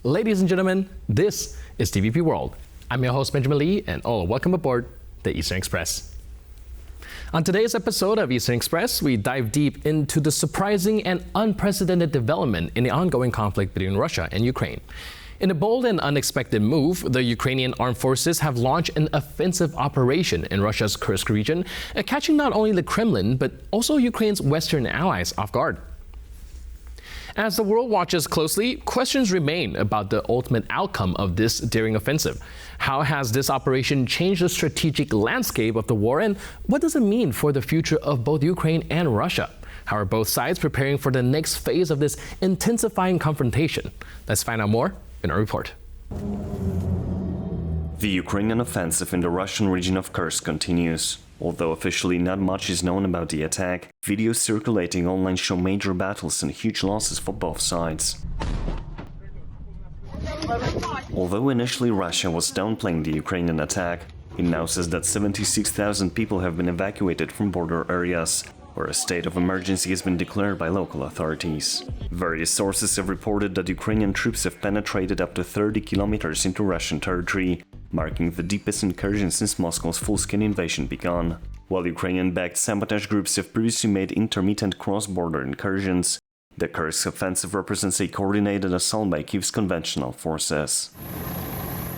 Ladies and gentlemen, this is TVP World. I'm your host, Benjamin Lee, and welcome aboard the Eastern Express. On today's episode of Eastern Express, we dive deep into the surprising and unprecedented development in the ongoing conflict between Russia and Ukraine. In a bold and unexpected move, the Ukrainian Armed Forces have launched an offensive operation in Russia's Kursk region, catching not only the Kremlin, but also Ukraine's Western allies off guard. As the world watches closely, questions remain about the ultimate outcome of this daring offensive. How has this operation changed the strategic landscape of the war, and what does it mean for the future of both Ukraine and Russia? How are both sides preparing for the next phase of this intensifying confrontation? Let's find out more in our report. The Ukrainian offensive in the Russian region of Kursk continues. Although officially not much is known about the attack, videos circulating online show major battles and huge losses for both sides. Although initially Russia was downplaying the Ukrainian attack, it now says that 76,000 people have been evacuated from border areas, where a state of emergency has been declared by local authorities. Various sources have reported that Ukrainian troops have penetrated up to 30 kilometers into Russian territory, marking the deepest incursion since Moscow's full-scale invasion began. While Ukrainian-backed sabotage groups have previously made intermittent cross-border incursions, the Kursk offensive represents a coordinated assault by Kyiv's conventional forces.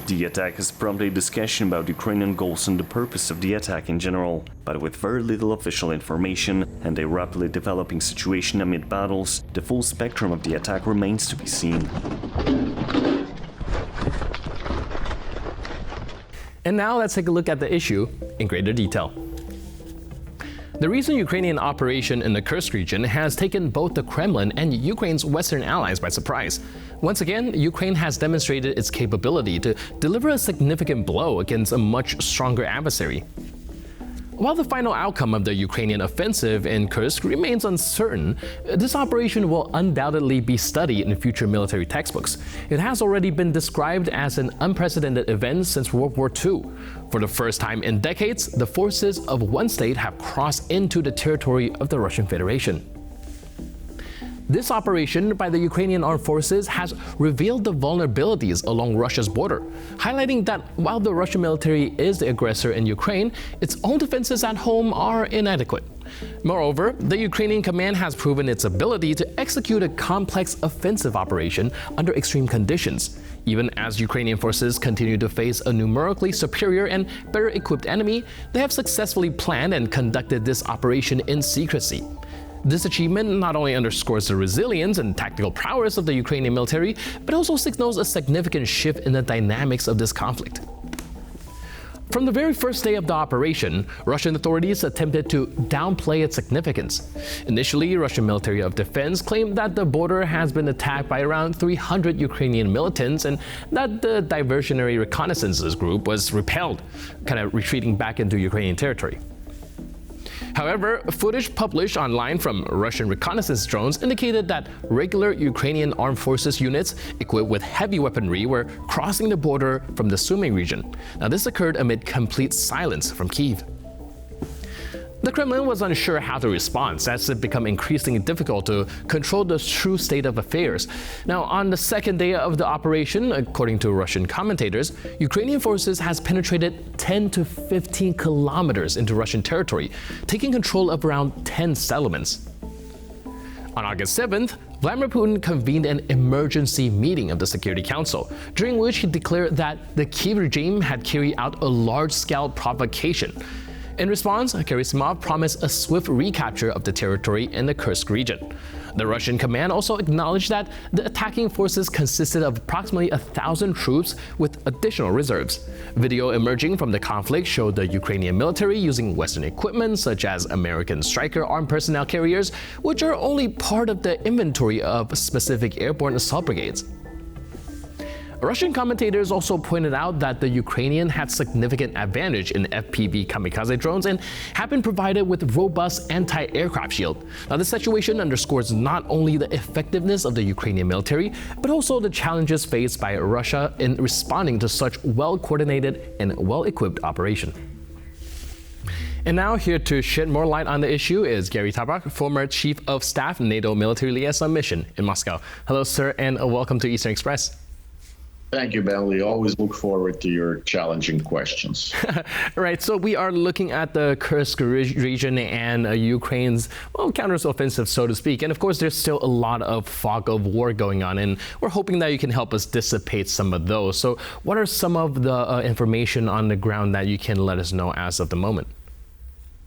The attack has prompted discussion about Ukrainian goals and the purpose of the attack in general, but with very little official information and a rapidly developing situation amid battles, the full spectrum of the attack remains to be seen. And now let's take a look at the issue in greater detail. The recent Ukrainian operation in the Kursk region has taken both the Kremlin and Ukraine's Western allies by surprise. Once again, Ukraine has demonstrated its capability to deliver a significant blow against a much stronger adversary. While the final outcome of the Ukrainian offensive in Kursk remains uncertain, this operation will undoubtedly be studied in future military textbooks. It has already been described as an unprecedented event since World War II. For the first time in decades, the forces of one state have crossed into the territory of the Russian Federation. This operation by the Ukrainian Armed Forces has revealed the vulnerabilities along Russia's border, highlighting that while the Russian military is the aggressor in Ukraine, its own defenses at home are inadequate. Moreover, the Ukrainian command has proven its ability to execute a complex offensive operation under extreme conditions. Even as Ukrainian forces continue to face a numerically superior and better equipped enemy, they have successfully planned and conducted this operation in secrecy. This achievement not only underscores the resilience and tactical prowess of the Ukrainian military, but also signals a significant shift in the dynamics of this conflict. From the very first day of the operation, Russian authorities attempted to downplay its significance. Initially, Russian Ministry of Defense claimed that the border has been attacked by around 300 Ukrainian militants and that the diversionary reconnaissance group was repelled, kind of retreating back into Ukrainian territory. However, footage published online from Russian reconnaissance drones indicated that regular Ukrainian Armed Forces units equipped with heavy weaponry were crossing the border from the Sumy region. Now, this occurred amid complete silence from Kyiv. The Kremlin was unsure how to respond, as it became increasingly difficult to control the true state of affairs. Now, on the second day of the operation, according to Russian commentators, Ukrainian forces has penetrated 10 to 15 kilometers into Russian territory, taking control of around 10 settlements. On August 7th, Vladimir Putin convened an emergency meeting of the Security Council, during which he declared that the Kyiv regime had carried out a large-scale provocation. In response, Gary Tabak promised a swift recapture of the territory in the Kursk region. The Russian command also acknowledged that the attacking forces consisted of approximately 1,000 troops with additional reserves. Video emerging from the conflict showed the Ukrainian military using Western equipment such as American Stryker armed personnel carriers, which are only part of the inventory of specific airborne assault brigades. Russian commentators also pointed out that the Ukrainian had significant advantage in FPV kamikaze drones and have been provided with robust anti-aircraft shield. Now, this situation underscores not only the effectiveness of the Ukrainian military, but also the challenges faced by Russia in responding to such well-coordinated and well-equipped operation. And now, here to shed more light on the issue is Gary Tabak, former Chief of Staff, NATO Military Liaison Mission in Moscow. Hello, sir, and welcome to Eastern Express. Thank you, Bentley. Always look forward to your challenging questions. Right, so we are looking at the Kursk region and Ukraine's, well, counteroffensive, so to speak. And of course, there's still a lot of fog of war going on, and we're hoping that you can help us dissipate some of those. So what are some of the information on the ground that you can let us know as of the moment?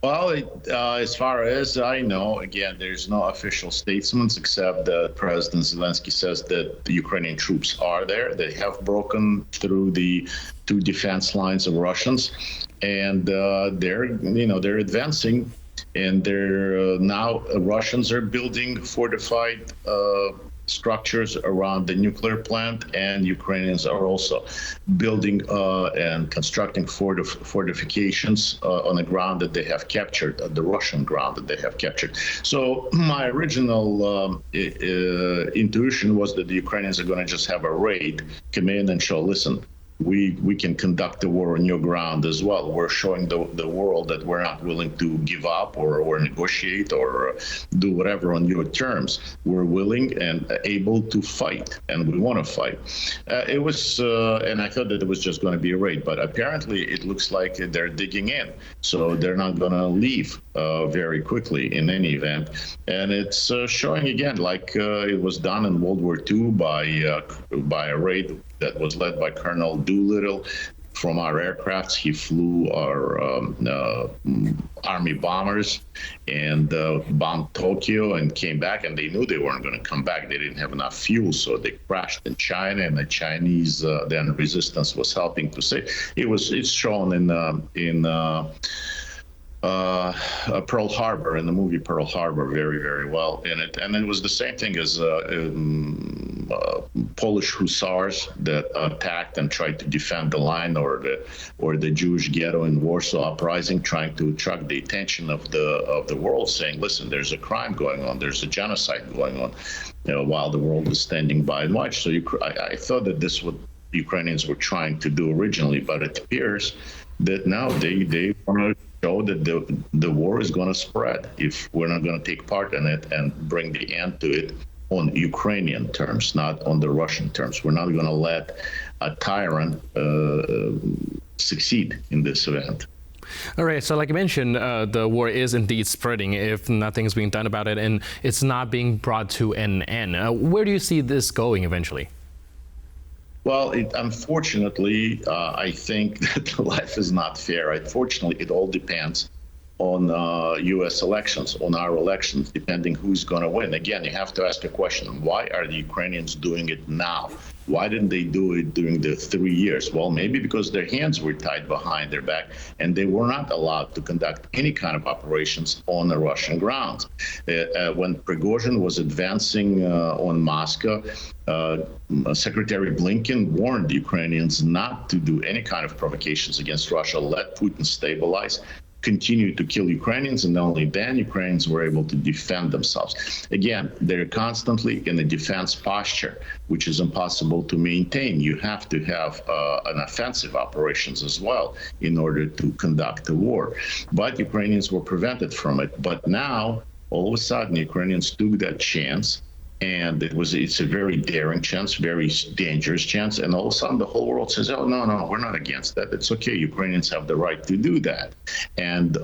Well, as far as I know, again, there's no official statements except that President Zelensky says that the Ukrainian troops are there. They have broken through the two defense lines of Russians, and they're advancing. And they're now Russians are building fortified structures around the nuclear plant, and Ukrainians are also building and constructing fortifications on the ground that they have captured, the Russian ground that they have captured. So my original intuition was that the Ukrainians are going to just have a raid, come in and show, listen, we can conduct the war on your ground as well. We're showing the world that we're not willing to give up or negotiate or do whatever on your terms. We're willing and able to fight, and we want to fight. It was, and I thought that it was just going to be a raid, but apparently it looks like they're digging in. So they're not going to leave very quickly in any event. And it's showing again, like it was done in World War II by a raid that was led by Colonel Doolittle. From our aircrafts, he flew our army bombers and bombed Tokyo and came back, and they knew they weren't going to come back. They didn't have enough fuel, so they crashed in China, and the Chinese then resistance was helping to save. It's shown in Pearl Harbor, in the movie Pearl Harbor, very, very well in it. And it was the same thing as Polish hussars that attacked and tried to defend the line, or the Jewish ghetto in Warsaw Uprising, trying to attract the attention of the world, saying, listen, there's a crime going on, there's a genocide going on, while the world is standing by and watch. So I thought that this is what the Ukrainians were trying to do originally, but it appears that now they want to show that the war is going to spread if we're not going to take part in it and bring the end to it on Ukrainian terms, not on the Russian terms. We're not going to let a tyrant succeed in this event. All right, so like I mentioned, the war is indeed spreading if nothing's being done about it, and it's not being brought to an end. Where do you see this going eventually? Well, unfortunately, I think that life is not fair. Unfortunately, it all depends on U.S. elections, on our elections, depending who's going to win. Again, you have to ask a question, why are the Ukrainians doing it now? Why didn't they do it during the 3 years? Well, maybe because their hands were tied behind their back and they were not allowed to conduct any kind of operations on the Russian grounds. When Prigozhin was advancing on Moscow, Secretary Blinken warned the Ukrainians not to do any kind of provocations against Russia, let Putin stabilize, continue to kill Ukrainians, and only then Ukrainians were able to defend themselves. Again, they're constantly in a defense posture, which is impossible to maintain. You have to have an offensive operations as well in order to conduct the war. But Ukrainians were prevented from it. But now, all of a sudden, Ukrainians took that chance. And it's a very daring chance, very dangerous chance. And all of a sudden, the whole world says, oh, no, we're not against that. It's okay. Ukrainians have the right to do that. And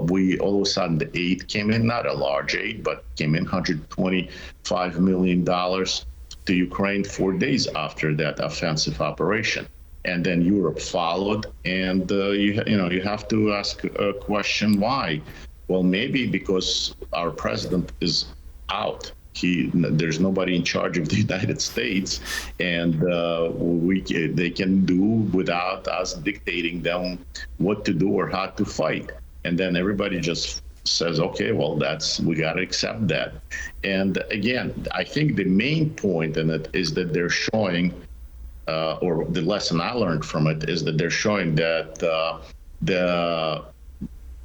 we all of a sudden, the aid came in, not a large aid, but came in $125 million to Ukraine 4 days after that offensive operation. And then Europe followed. And, you have to ask a question, why? Well, maybe because our president is out. There's nobody in charge of the United States, and they can do without us dictating them what to do or how to fight. And then everybody just says, okay, well, we got to accept that. And again, I think the main point in it is that they're showing, or the lesson I learned from it is that they're showing that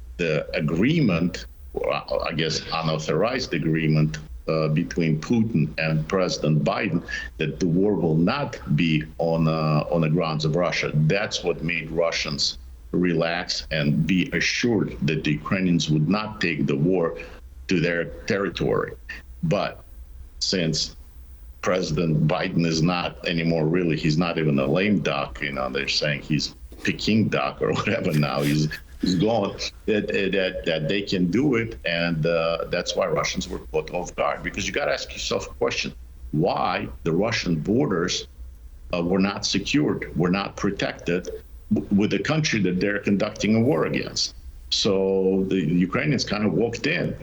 the agreement, or I guess unauthorized agreement, between Putin and President Biden, that the war will not be on the grounds of Russia. That's what made Russians relax and be assured that the Ukrainians would not take the war to their territory. But since President Biden is not anymore really, he's not even a lame duck, they're saying he's Peking duck or whatever now, he's gone, that they can do it, and that's why Russians were caught off guard. Because you got to ask yourself a question, why the Russian borders were not secured, were not protected with a country that they're conducting a war against. So the Ukrainians kind of walked in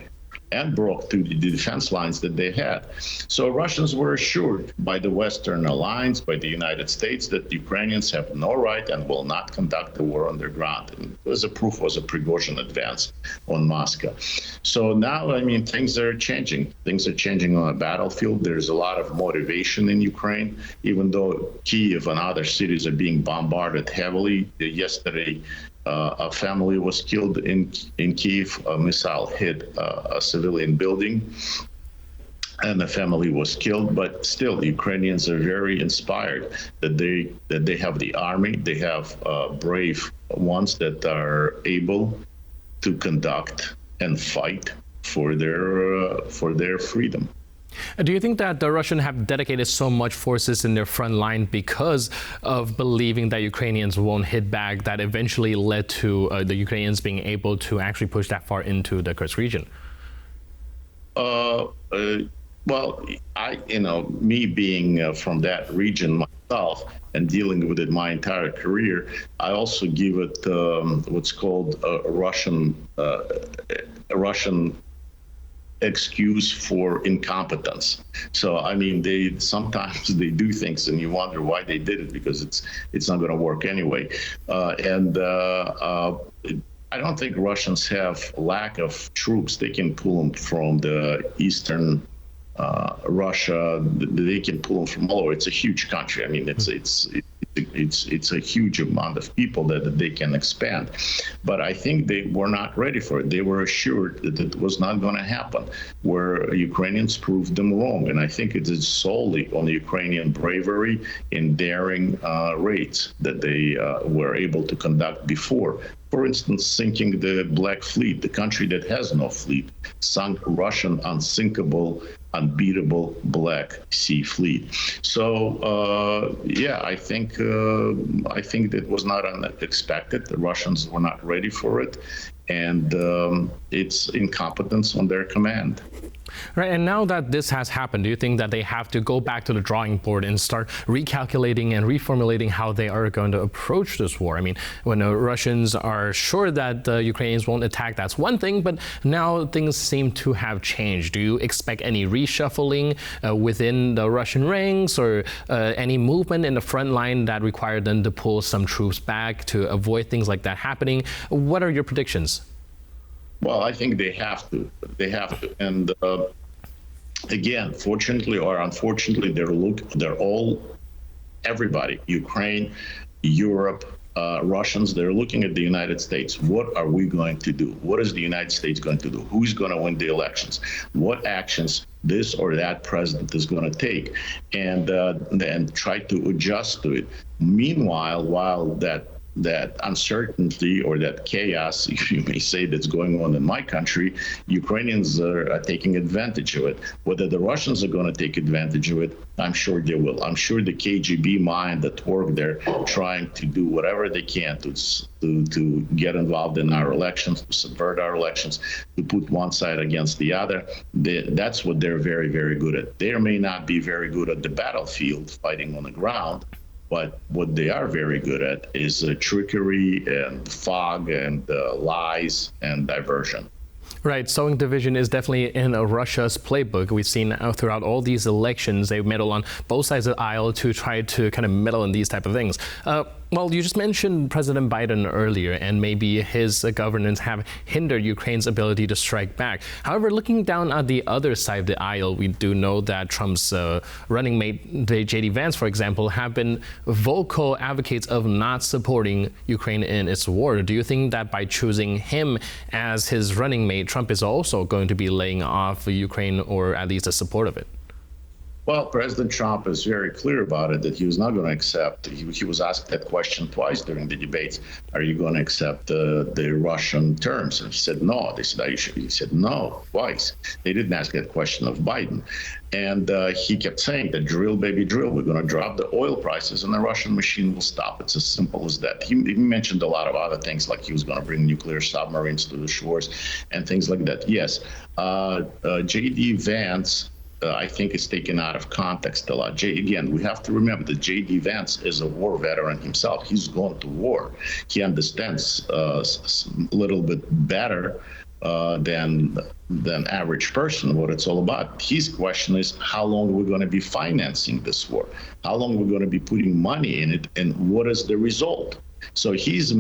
and broke through the defense lines that they had. So Russians were assured by the Western alliance, by the United States, that the Ukrainians have no right and will not conduct the war on their ground. And as a proof was a Prigozhin advance on Moscow. So now, things are changing. Things are changing on the battlefield. There's a lot of motivation in Ukraine, even though Kyiv and other cities are being bombarded heavily. Yesterday, a family was killed in Kyiv. A missile hit a civilian building, and the family was killed. But still, the Ukrainians are very inspired that they have the army, they have brave ones that are able to conduct and fight for their freedom. Do you think that the Russians have dedicated so much forces in their front line because of believing that Ukrainians won't hit back, that eventually led to the Ukrainians being able to actually push that far into the Kursk region? Well, me being from that region myself and dealing with it my entire career, I also give it what's called a Russian excuse for incompetence. So they sometimes do things and you wonder why they did it, because it's not going to work anyway. I don't think Russians have lack of troops. They can pull them from the eastern Russia. They can pull them from all over. It's a huge country. It's a huge amount of people that they can expand. But I think they were not ready for it. They were assured that it was not going to happen, where Ukrainians proved them wrong. And I think it is solely on the Ukrainian bravery and daring raids that they were able to conduct before. For instance, sinking the Black Fleet, the country that has no fleet, sunk Russian unsinkable, unbeatable Black Sea Fleet. So, I think that was not unexpected. The Russians were not ready for it, and it's incompetence on their command. Right, and now that this has happened, do you think that they have to go back to the drawing board and start recalculating and reformulating how they are going to approach this war? When the Russians are sure that the Ukrainians won't attack, that's one thing, but now things seem to have changed. Do you expect any reshuffling within the Russian ranks, or any movement in the front line that require them to pull some troops back to avoid things like that happening? What are your predictions? Well, I think they have to. And again, fortunately or unfortunately, everybody, Ukraine, Europe, Russians, they're looking at the United States. What are we going to do? What is the United States going to do? Who's going to win the elections? What actions this or that president is going to take, and try to adjust to it. Meanwhile, while that uncertainty or that chaos, if you may say, that's going on in my country, Ukrainians are taking advantage of it. Whether the Russians are going to take advantage of it, I'm sure they will. I'm sure the KGB mind at work there trying to do whatever they can to get involved in our elections, to subvert our elections, to put one side against the other. That's what they're very, very good at. They may not be very good at the battlefield, fighting on the ground, but what they are very good at is trickery and fog and lies and diversion. Right, sowing division is definitely in Russia's playbook. We've seen throughout all these elections, they meddle on both sides of the aisle to try to kind of meddle in these type of things. Well, you just mentioned President Biden earlier, and maybe his governance have hindered Ukraine's ability to strike back. However, looking down at the other side of the aisle, we do know that Trump's running mate, J.D. Vance, for example, have been vocal advocates of not supporting Ukraine in its war. Do you think that by choosing him as his running mate, Trump is also going to be laying off Ukraine, or at least the support of it? Well, President Trump is very clear about it, that he was not going to accept. He was asked that question twice during the debates. Are you going to accept the Russian terms? And he said no. They said, are you sure? He said no, twice. They didn't ask that question of Biden. And he kept saying that drill, baby, drill. We're going to drop the oil prices and the Russian machine will stop. It's as simple as that. He mentioned a lot of other things, like he was going to bring nuclear submarines to the shores and things like that. Yes, J.D. Vance, I think, is taken out of context a lot. Again, we have to remember that J.D. Vance is a war veteran himself. He's gone to war. He understands a little bit better than average person what it's all about. His question is, how long we're going to be financing this war? How long we're going to be putting money in it, and what is the result? So he's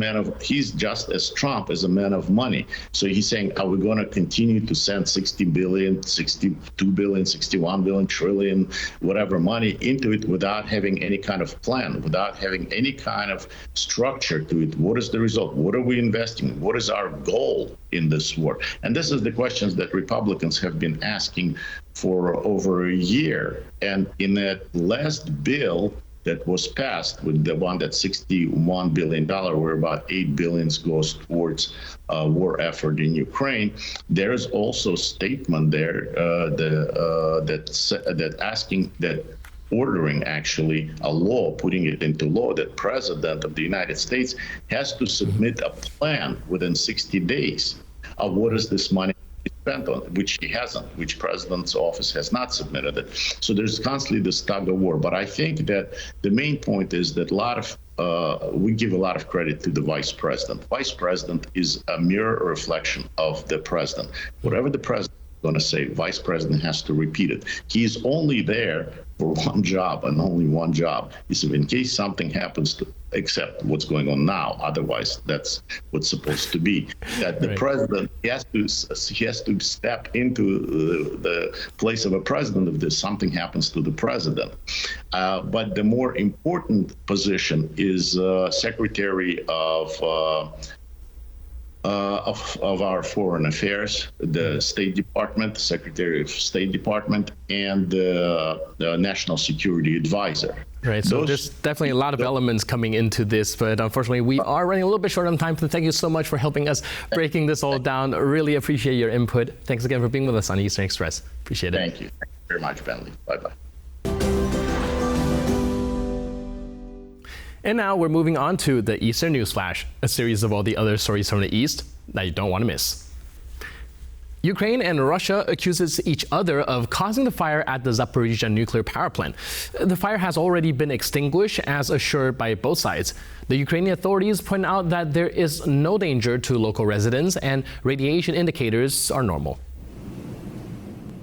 just as Trump is a man of money. So he's saying, are we going to continue to send 60 billion, 62 billion, 61 billion, trillion, whatever money into it without having any kind of plan, without having any kind of structure to it? What is the result? What are we investing in? What is our goal in this war? And this is the questions that Republicans have been asking for over a year. And in that last bill that was passed, with the one that's $61 billion, where about $8 billion goes towards war effort in Ukraine. There is also a statement there that ordering actually a law, putting it into law, that President of the United States has to submit a plan within 60 days of what is this money spent on, which he hasn't, which President's office has not submitted it. So there's constantly this tug of war. But I think that the main point is that we give a lot of credit to the Vice President. Vice President is a mirror reflection of the President. Whatever the President is going to say, Vice President has to repeat it. He's only there for one job and only one job, is if in case something happens to accept what's going on now. Otherwise, that's what's supposed to be. That the president, he has to step into the place of a president if there's something happens to the president. But the more important position is Secretary of our Foreign Affairs, the State Department, Secretary of State Department, and the National Security Advisor. Right, so there's definitely a lot of elements coming into this, but unfortunately we are running a little bit short on time. So thank you so much for helping us breaking this all down. Really appreciate your input. Thanks again for being with us on Eastern Express. Appreciate it. Thank you. Thank you very much, Bentley. Bye-bye. And now we're moving on to the Eastern News Flash, a series of all the other stories from the East that you don't want to miss. Ukraine and Russia accuses each other of causing the fire at the Zaporizhzhia nuclear power plant. The fire has already been extinguished, as assured by both sides. The Ukrainian authorities point out that there is no danger to local residents and radiation indicators are normal.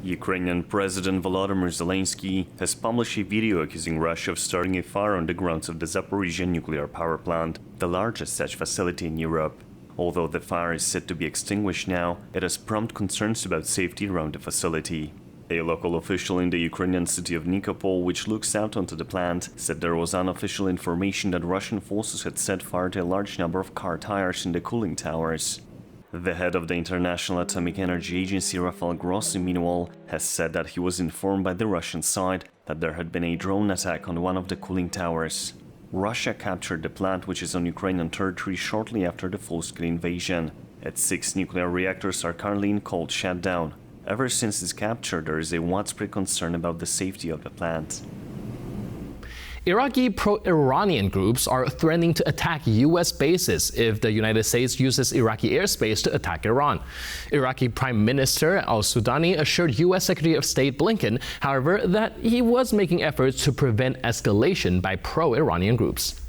Ukrainian President Volodymyr Zelensky has published a video accusing Russia of starting a fire on the grounds of the Zaporizhzhia nuclear power plant, the largest such facility in Europe. Although the fire is said to be extinguished now, it has prompted concerns about safety around the facility. A local official in the Ukrainian city of Nikopol, which looks out onto the plant, said there was unofficial information that Russian forces had set fire to a large number of car tires in the cooling towers. The head of the International Atomic Energy Agency, Rafael Grossi, meanwhile, has said that he was informed by the Russian side that there had been a drone attack on one of the cooling towers. Russia captured the plant, which is on Ukrainian territory, shortly after the full-scale invasion. Its 6 nuclear reactors are currently in cold shutdown. Ever since its capture, there is a widespread concern about the safety of the plant. Iraqi pro-Iranian groups are threatening to attack U.S. bases if the United States uses Iraqi airspace to attack Iran. Iraqi Prime Minister al-Sudani assured U.S. Secretary of State Blinken, however, that he was making efforts to prevent escalation by pro-Iranian groups.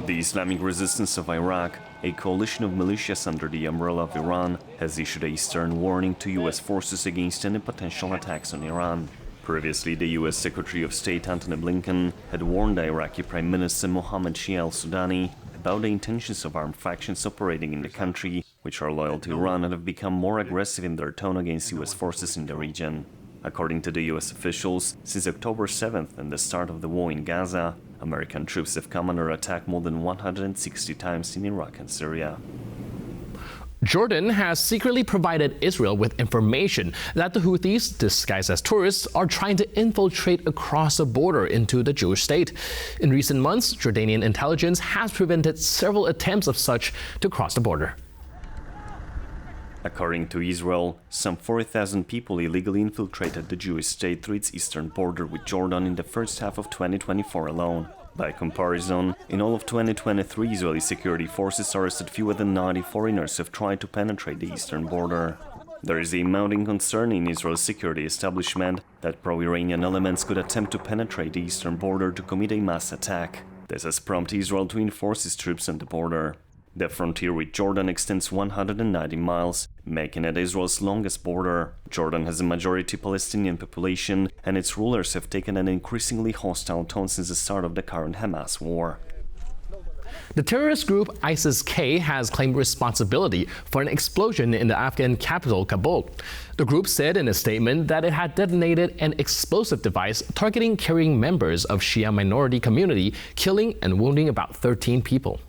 The Islamic Resistance of Iraq, a coalition of militias under the umbrella of Iran, has issued a stern warning to U.S. forces against any potential attacks on Iran. Previously, the U.S. Secretary of State Antony Blinken had warned the Iraqi Prime Minister Mohammed Shia al-Sudani about the intentions of armed factions operating in the country, which are loyal to Iran and have become more aggressive in their tone against U.S. forces in the region. According to the U.S. officials, since October 7th and the start of the war in Gaza, American troops have come under attack more than 160 times in Iraq and Syria. Jordan has secretly provided Israel with information that the Houthis, disguised as tourists, are trying to infiltrate across the border into the Jewish state. In recent months, Jordanian intelligence has prevented several attempts of such to cross the border. According to Israel, some 4,000 people illegally infiltrated the Jewish state through its eastern border with Jordan in the first half of 2024 alone. By comparison, in all of 2023, Israeli security forces arrested fewer than 90 foreigners who have tried to penetrate the eastern border. There is a mounting concern in Israel's security establishment that pro-Iranian elements could attempt to penetrate the eastern border to commit a mass attack. This has prompted Israel to enforce its troops on the border. The frontier with Jordan extends 190 miles, making it Israel's longest border. Jordan has a majority Palestinian population, and its rulers have taken an increasingly hostile tone since the start of the current Hamas war. The terrorist group ISIS-K has claimed responsibility for an explosion in the Afghan capital, Kabul. The group said in a statement that it had detonated an explosive device targeting carrying members of Shia minority community, killing and wounding about 13 people.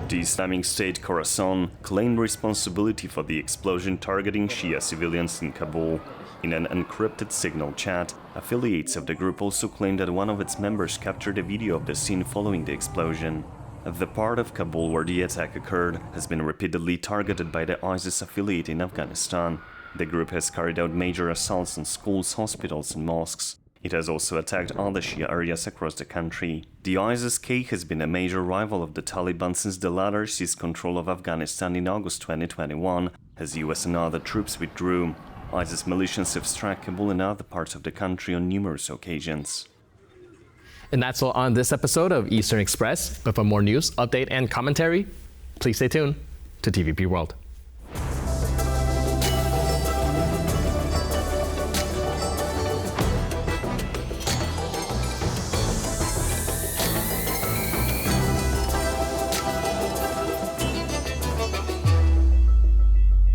The Islamic State Khorasan claimed responsibility for the explosion targeting Shia civilians in Kabul. In an encrypted signal chat, affiliates of the group also claimed that one of its members captured a video of the scene following the explosion. The part of Kabul where the attack occurred has been repeatedly targeted by the ISIS affiliate in Afghanistan. The group has carried out major assaults on schools, hospitals and mosques. It has also attacked other Shia areas across the country. The ISIS-K has been a major rival of the Taliban since the latter seized control of Afghanistan in August 2021, as US and other troops withdrew. ISIS militias have struck Kabul and other parts of the country on numerous occasions. And that's all on this episode of Eastern Express. But for more news, update, and commentary, please stay tuned to TVP World.